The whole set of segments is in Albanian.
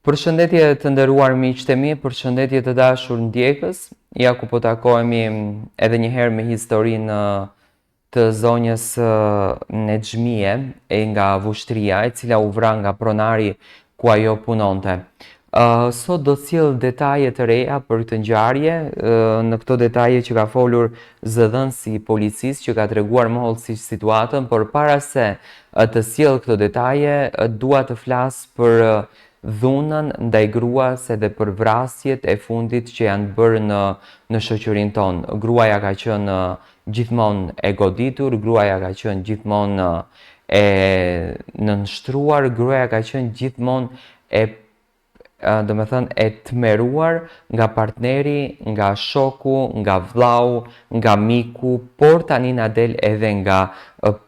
Përshëndetje të nderuar miqtë e mi, përshëndetje të dashur ndjekës. Ja ku po takohemi edhe një herë me historinë të zonjës Nexhmie nga Vushtria, e cila u vra nga pronari ku ajo punonte. Sot do sjell detaje të reja për këtë ngjarje, në këto detaje që ka folur zëdhënësi i policisë që ka treguar më hollësisht situatën, por para se të sjell këto detaje, dua të flas për dhunën ndaj gruas edhe për vrasjet e fundit që janë bërë në shoqërinë tonë. Gruaja ka qenë gjithmonë e goditur, gruaja ka qenë gjithmonë e nënshtruar, gruaja ka qenë gjithmonë e tmeruar nga partneri, nga shoku, nga vllau, nga miku, por tani na del edhe nga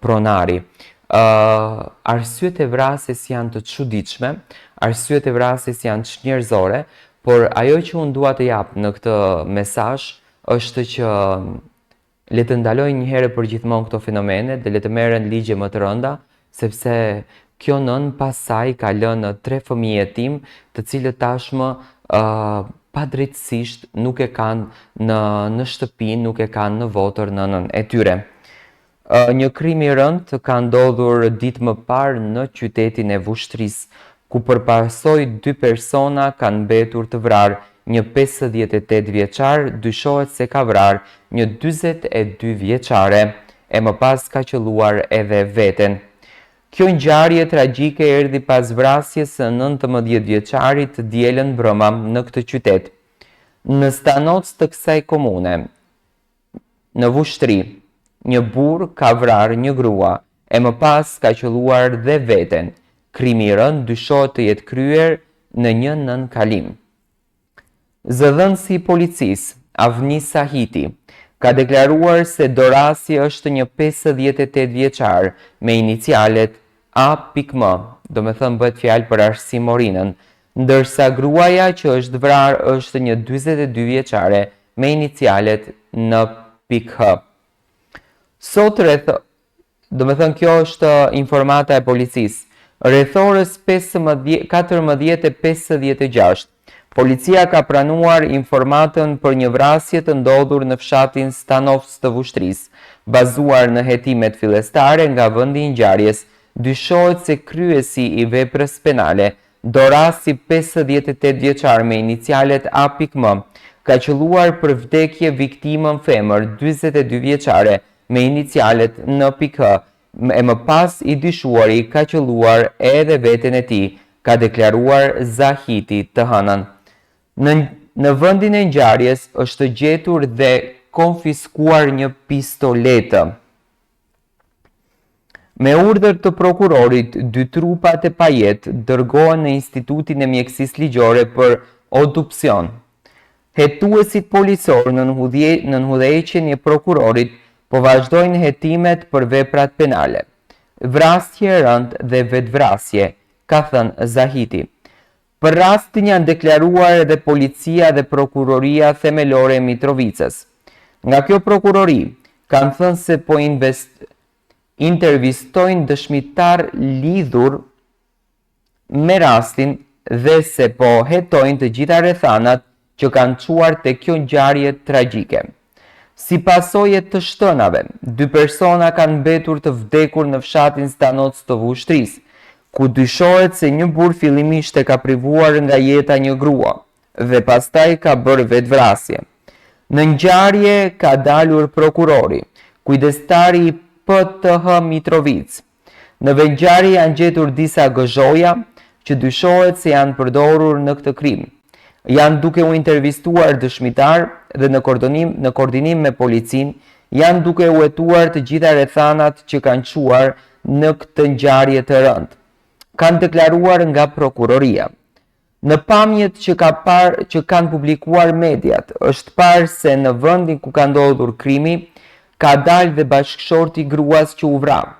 pronari. Arsyet e vrasjes janë të çuditshme, arsyet e vrasjes janë çnjerëzore, por ajo që unë dua të jap në këtë mesazh është që le të ndaloj një herë për gjithmonë këto fenomene dhe le të merren ligje më të rënda, sepse kjo nën pas saj ka lënë 3 fëmijë jetim, të cilët tashmë padrejtësisht nuk e kanë në shtëpi, nuk e kanë në votër nënën e tyre. Një krim i rënd ka ndodhur ditë më parë në qytetin e Vushtrisë, ku përpasoj 2 persona kanë mbetur të vrarë. Një 58 vjeçar dyshohet se ka vrarë një 42 vjeçare, e më pas ka qelluar edhe veten. Kjo ngjarje tragjike erdhi pas vrasjes së 19 vjeçarit të dielën brëma në këtë qytet. Në stanoc të kësaj komune, në Vushtri, një burr ka vrarë një grua, e më pas ka qelluar dhe veten. Krimi i rënd dyshohet të jetë kryer në një nënkalim. Zëdhënësi i policisë, Avni Sahiti, ka deklaruar se dorasi është një 58 vjeçar me inicialet A.M, do me thënë bëhet fjalë për Arsim Morinën, ndërsa gruaja që është vrarë është një 42 vjeçare me inicialet N.H. Sot do me thënë kjo është informata e policisë. Rreth orës 14:56, policia ka pranuar informatën për një vrasje të ndodhur në fshatin Stanovc të Vushtrisë. Bazuar në hetimet fillestare nga vendi i ngjarjes, dyshohet se kryesi i veprës penale, dorasi 58 vjeçar me inicialet A.M, ka qelluar për vdekje viktimën femër 42 vjeçare me inicialet N.H, e më pas i dyshuari ka qelluar edhe veten e tij, ka deklaruar Zahiti të hënën. Në vendin e ngjarjes është gjetur dhe konfiskuar një pistoletë. Me urdhër të prokurorit, 2 trupat e pajet dërgohen në Institutin e Mjekësisë Ligjore për autopsion. Hetuesit policor në nënhudhëheqjen e prokurorit po vazhdojnë hetimet për veprat penale. Vrasje e rënd dhe vetvrasje, ka thënë Zahiti. Për rastin janë deklaruar edhe policia dhe prokuroria themelore e Mitrovicës. Nga kjo prokurori, kanë thënë se po intervistojnë dëshmitar lidhur me rastin dhe se po hetojnë të gjitha rrethanat që kanë çuar te kjo ngjarje tragjike. Si pasojë të shtënave, 2 persona kanë mbetur të vdekur në fshatin Stanoc të Vushtrisë, ku dyshohet se një burr fillimisht e ka privuar nga jeta një grua dhe pastaj ka bërë vetvrasje. Në ngjarje ka dalur prokurori, kujdestari i PTH Mitrovic. Në ngjarje janë gjetur disa gëzhoja që dyshohet se janë përdorur në këtë krim. Janë duke u intervistuar dëshmitar dhe në koordinim me policin, janë duke u hetuar të gjitha rrethanat që kanë çuar në këtë ngjarje të rëndë, kanë deklaruar nga prokuroria. Në pamjet që kanë publikuar mediat, është parë se në vendin ku ka ndodhur krimi, ka dalë dhe bashkëshorti gruas që u vra.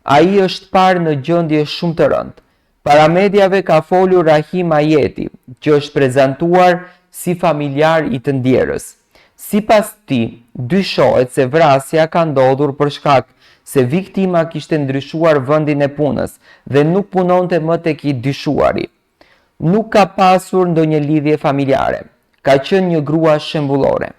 Ai është parë në gjendje shumë të rëndë. Para mediave ka folur Rahim Ajeti, që është prezantuar si familjar i të ndjerës. Sipas tij, dyshohet se vrasja ka ndodhur për shkak se viktima kishte ndryshuar vendin e punës dhe nuk punonte më tek i dyshuari. Nuk ka pasur ndonjë lidhje familjare. Ka qenë një grua shembullore.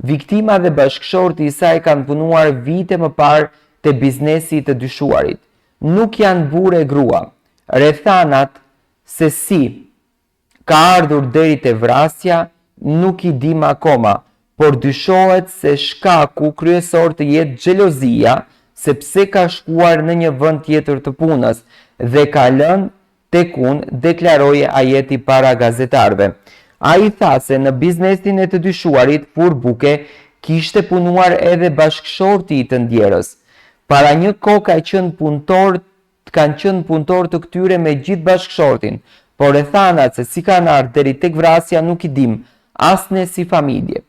Viktima dhe bashkëshorti i saj kanë punuar vite më parë te biznesi i të dyshuarit. Nuk janë burë e grua. Rrethanat se si ka ardhur deri te vrasja nuk i dim akoma, por dyshohet se shkaku kryesor të jetë xhelozia, sepse ka shkuar në një vend tjetër të punës dhe ka lënë tek unë, deklaroi Ajeti para gazetarëve. Ai tha se në biznesin e të dyshuarit furbuke kishte punuar edhe bashkëshorti i të ndjerës. Para një kohë kanë qenë punëtor të këtyre me gjithë bashkëshortin, por rrethanat se si kanë ardhur deri tek vrasja nuk i dim, as ne si familje.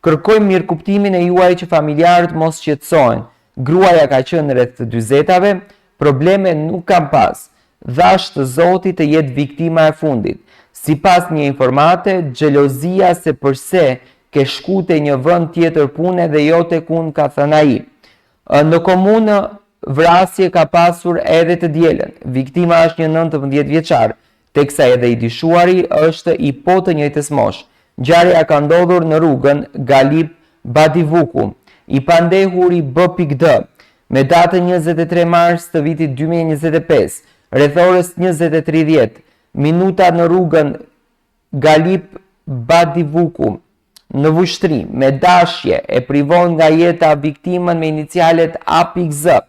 Kërkojmë mirëkuptimin e juaj që familjarët mos qetësohen. Gruaja ka qenë rreth të 40-tave, probleme nuk kanë pas. Dhash të Zotit të jetë viktima e fundit. Sipas një informate, xhelozia se përse ke shku te një vend tjetër pune dhe jo tek unë, ka thënë ai. Në komunë vrasje ka pasur edhe të dielën. Viktima është një 19 vjeçar, teksa edhe i dyshuari është i po të njëjtës moshë. Ngjarja ka ndodhur në rrugën Galip Badivuku, i pandehuri B.D, me datën 23 mars të vitit 2025, rreth orës 20:30 minuta në rrugën Galip Badivuku, në Vushtrri, me dashje e privon nga jeta viktimën me inicialet APZ,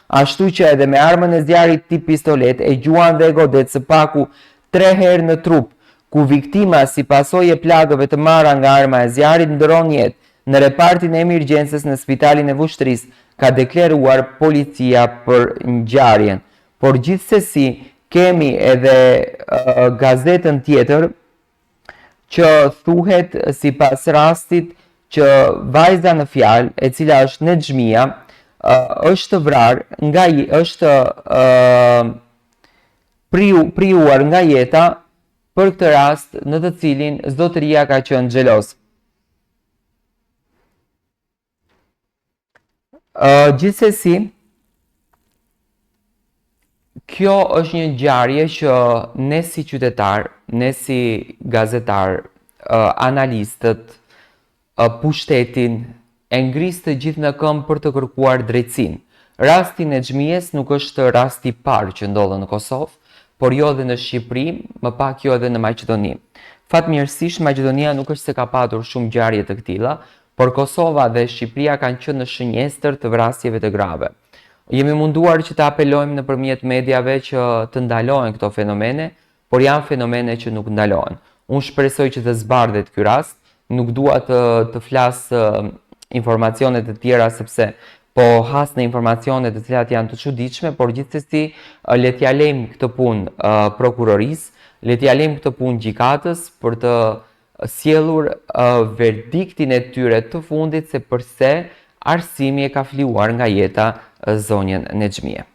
ashtu që edhe me armën e zjarit tip pistolet e gjuan dhe godet së paku 3 herë në trup, ku viktima si pasojë plagëve të marra nga arma e zjarit ndron jetë në repartin e emergjencës në spitalin e Vushtrisë, ka deklaruar policia për ngjarjen. Por gjithsesi kemi edhe gazetën tjetër që thuhet sipas rastit që vajza në fjalë, e cila është Nexhmia, është vrarë është priuar nga jeta për këtë rast në të cilin zotëria ka qenë xheloz. Gjithsesi, kjo është një ngjarje që ne si qytetar, ne si gazetar, analistët, pushtetin e ngris të gjithë në këmbë për të kërkuar drejtësinë. Rasti i Nexhmies nuk është rasti i parë që ndodh në Kosovë, por jo edhe në Shqipëri, më pak jo edhe në Maqedoni. Fatmirësisht Maqedonia nuk është se ka patur shumë ngjarje të këtilla, por Kosova dhe Shqipëria kanë qenë në shënjestër të vrasjeve të grave. Jemi munduar që të apelojmë nëpërmjet mediave që të ndalohen këto fenomene, por janë fenomene që nuk ndalohen. Unë shpresoj që të zbardhet ky rast, nuk dua të flas informacione të tjera sepse po has në informacione të cilat janë të çuditshme, por gjithsesi le t'ja lejmë këtë punë prokurorisë, le t'ja lejmë këtë punë gjykatës për të sjellur verdiktin e tyre të fundit se përse arsimi e ka fliuar nga jeta zonjën Nexhmie.